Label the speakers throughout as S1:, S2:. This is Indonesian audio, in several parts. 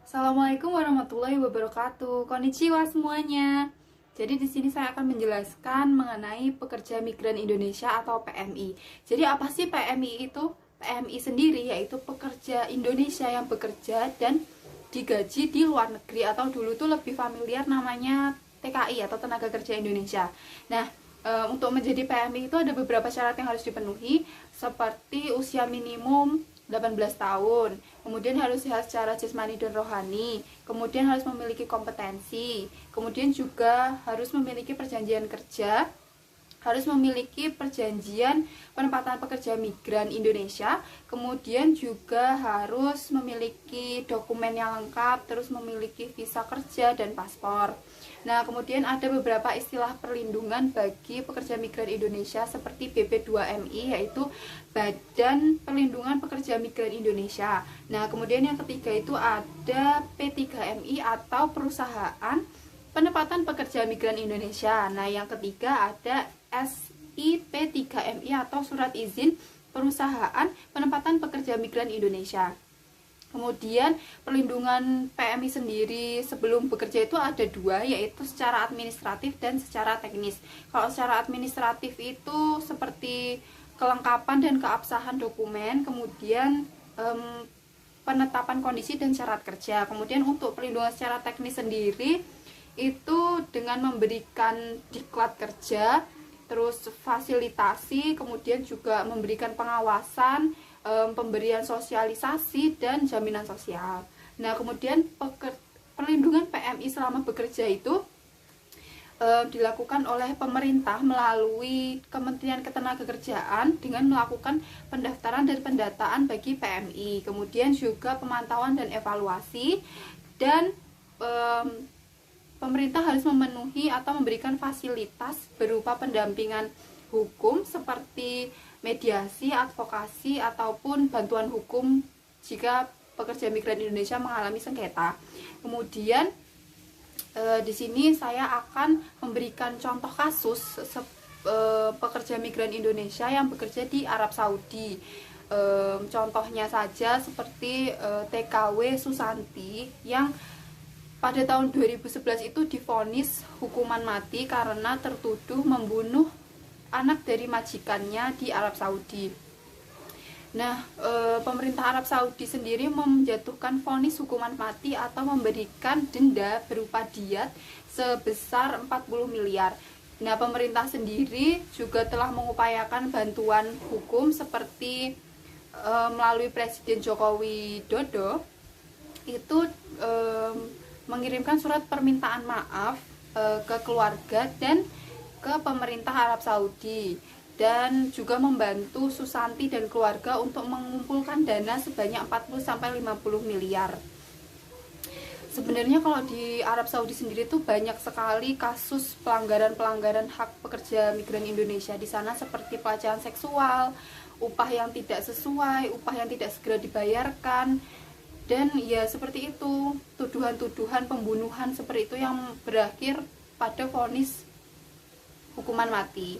S1: Assalamualaikum warahmatullahi wabarakatuh. Konnichiwa semuanya. Jadi di sini saya akan menjelaskan mengenai pekerja migran Indonesia atau PMI. Jadi apa sih PMI itu? PMI sendiri yaitu pekerja Indonesia yang bekerja dan digaji di luar negeri, atau dulu tuh lebih familiar namanya TKI atau tenaga kerja Indonesia. Nah, untuk menjadi PMI itu ada beberapa syarat yang harus dipenuhi, seperti usia minimum 18 tahun, kemudian harus sehat secara jasmani dan rohani, kemudian harus memiliki kompetensi, kemudian juga harus memiliki perjanjian kerja, harus memiliki perjanjian penempatan pekerja migran Indonesia, kemudian juga harus memiliki dokumen yang lengkap, terus memiliki visa kerja dan paspor. Nah, kemudian ada beberapa istilah perlindungan bagi pekerja migran Indonesia seperti BP2MI, yaitu Badan Perlindungan Pekerja Migran Indonesia. Nah, kemudian yang ketiga itu ada P3MI atau Perusahaan Penempatan Pekerja Migran Indonesia. Nah, yang ketiga ada SIP3MI atau Surat Izin Perusahaan Penempatan Pekerja Migran Indonesia. Kemudian perlindungan PMI sendiri sebelum bekerja itu ada dua, yaitu secara administratif dan secara teknis. Kalau secara administratif itu seperti kelengkapan dan keabsahan dokumen, kemudian penetapan kondisi dan syarat kerja. Kemudian untuk perlindungan secara teknis sendiri itu dengan memberikan diklat kerja, terus fasilitasi, kemudian juga memberikan pengawasan, pemberian sosialisasi dan jaminan sosial. Nah, kemudian perlindungan PMI selama bekerja itu dilakukan oleh pemerintah melalui Kementerian Ketenagakerjaan dengan melakukan pendaftaran dan pendataan bagi PMI, kemudian juga pemantauan dan evaluasi, dan pemerintah harus memenuhi atau memberikan fasilitas berupa pendampingan hukum seperti mediasi, advokasi, ataupun bantuan hukum jika pekerja migran Indonesia mengalami sengketa. Kemudian di sini saya akan memberikan contoh kasus pekerja migran Indonesia yang bekerja di Arab Saudi. Contohnya saja seperti TKW Susanti yang pada tahun 2011 itu divonis hukuman mati karena tertuduh membunuh anak dari majikannya di Arab Saudi. Nah, pemerintah Arab Saudi sendiri menjatuhkan vonis hukuman mati atau memberikan denda berupa diat sebesar 40 miliar. Nah, pemerintah sendiri juga telah mengupayakan bantuan hukum seperti melalui Presiden Joko Widodo itu mengirimkan surat permintaan maaf ke keluarga dan ke pemerintah Arab Saudi, dan juga membantu Susanti dan keluarga untuk mengumpulkan dana sebanyak 40-50 miliar. Sebenarnya kalau di Arab Saudi sendiri tuh banyak sekali kasus pelanggaran-pelanggaran hak pekerja migran Indonesia di sana, seperti pelecehan seksual, upah yang tidak sesuai, upah yang tidak segera dibayarkan, dan ya seperti itu, tuduhan-tuduhan pembunuhan seperti itu yang berakhir pada vonis hukuman mati.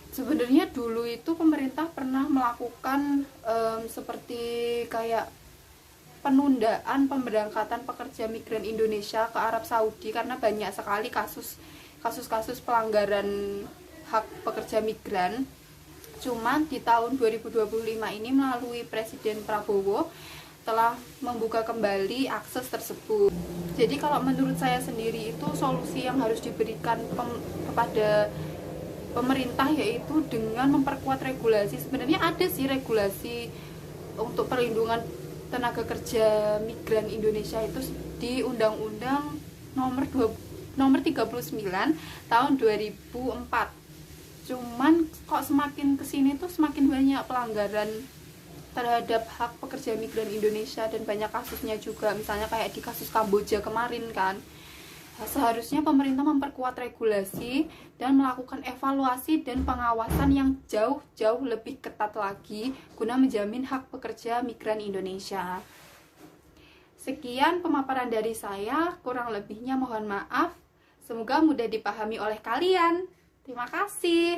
S1: Sebenarnya dulu itu pemerintah pernah melakukan seperti kayak penundaan pemberangkatan pekerja migran Indonesia ke Arab Saudi karena banyak sekali kasus pelanggaran hak pekerja migran. Cuman di tahun 2025 ini melalui Presiden Prabowo telah membuka kembali akses tersebut. Jadi kalau menurut saya sendiri itu solusi yang harus diberikan kepada pemerintah yaitu dengan memperkuat regulasi. Sebenarnya ada sih regulasi untuk perlindungan tenaga kerja migran Indonesia itu di Undang-Undang nomor 39 tahun 2004. Cuman kok semakin kesini tuh semakin banyak pelanggaran terhadap hak pekerja migran Indonesia, dan banyak kasusnya juga, misalnya kayak di kasus Kamboja kemarin kan. Seharusnya pemerintah memperkuat regulasi dan melakukan evaluasi dan pengawasan yang jauh lebih ketat lagi guna menjamin hak pekerja migran Indonesia. Sekian pemaparan dari saya, kurang lebihnya mohon maaf. Semoga mudah dipahami oleh kalian. Terima kasih.